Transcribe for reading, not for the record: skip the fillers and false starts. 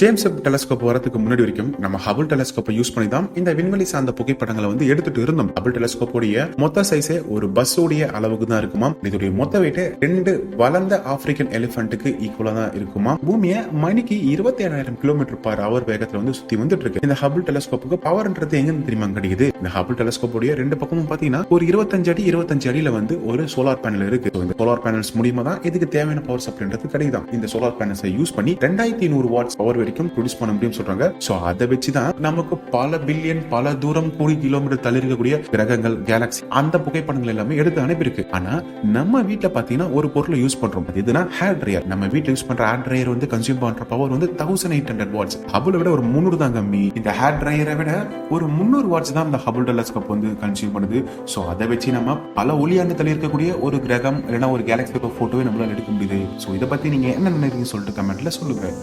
James web telescope வரதுக்கு முன்னாடி வரைக்கும் நம்ம ஹபிள் டெலஸ்கோப்பை யூஸ் பண்ணி தான் இந்த விண்வெளி சார்ந்த புகைப்படங்களை வந்து எடுத்துட்டு இருந்தோம். ஹபிள் டெலஸ்கோப்போடைய மொத்த சைஸே ஒரு பஸ்ஸோடைய அளவுக்கு தான் இருக்குமா. இதோடைய மொத்த வெயிட் 2 வளர்ந்த ஆப்பிரிக்கன் எலிபென்ட்டுக்கு ஈக்குவலா தான் இருக்குமா. பூமியை மணிக்கு 27,000 km/h வேகத்துல வந்து சுத்தி வந்துட்டு இருக்கு. இந்த ஹபிள் டெலஸ்கோப்புக்கு பவர்ன்றது எங்க தெரியுமா கிடைக்குது? இந்த ஹபிள் டெலஸ்கோப்போடைய 2 பக்கமும் பாத்தீங்கன்னா ஒரு 25 அடியில வந்து ஒரு சோலார் பேனல் இருக்கு. இந்த சோலார் பேனல்ஸ் மூலமா தான் இதுக்கு தேவையான பவர் சப்ளைன்றது கிடைக்குது. இந்த சோலார் பேனல்ஸை யூஸ் பண்ணி 2100 வாட்ஸ் பவர் வரைக்கும் ப்ரொடியூஸ் பண்ண முடியும் சொல்றாங்க. சோ அதை வச்சுதான் நமக்கு பல பில்லியன் பல தூரம் கோடி கிலோமீட்டர் தள்ளி இருக்கக்கூடிய கிரகங்கள், கேலக்சி அந்த புகைப்படங்கள் எல்லாமே எடுத்து அனுப்பியிருக்கு. ஆனா நம்ம வீட்டுல பாத்தீங்கன்னா ஒரு பொருளை யூஸ் பண்றோம். அது இதுனா ஹேர் ட்ரையர். நம்ம வீட்டுல யூஸ் பண்ற ஹேர் ட்ரையர் வந்து கன்சியூம் பண்ற பவர் வந்து 1800 வாட்ஸ். ஹபிளை விட ஒரு 300 தான் கம்மி. இந்த ஹேர் ட்ரையரை விட ஒரு 300 வாட்ஸ் தான் இந்த ஹபிள் டெலஸ்கோப் வந்து கன்சியூம் பண்ணுது. சோ அதை வச்சு நம்ம பல ஒளியாண்டு தள்ளி இருக்கக்கூடிய ஒரு கிரகம் இல்லைன்னா ஒரு கேலக்சியோட போட்டோவை நம்மளால எடுக்க முடியுது. சோ இதை பத்தி நீங்க என்ன நினைக்கிறீங்க சொல்லிட்டு கமெண்ட்ல சொல்லுங்க.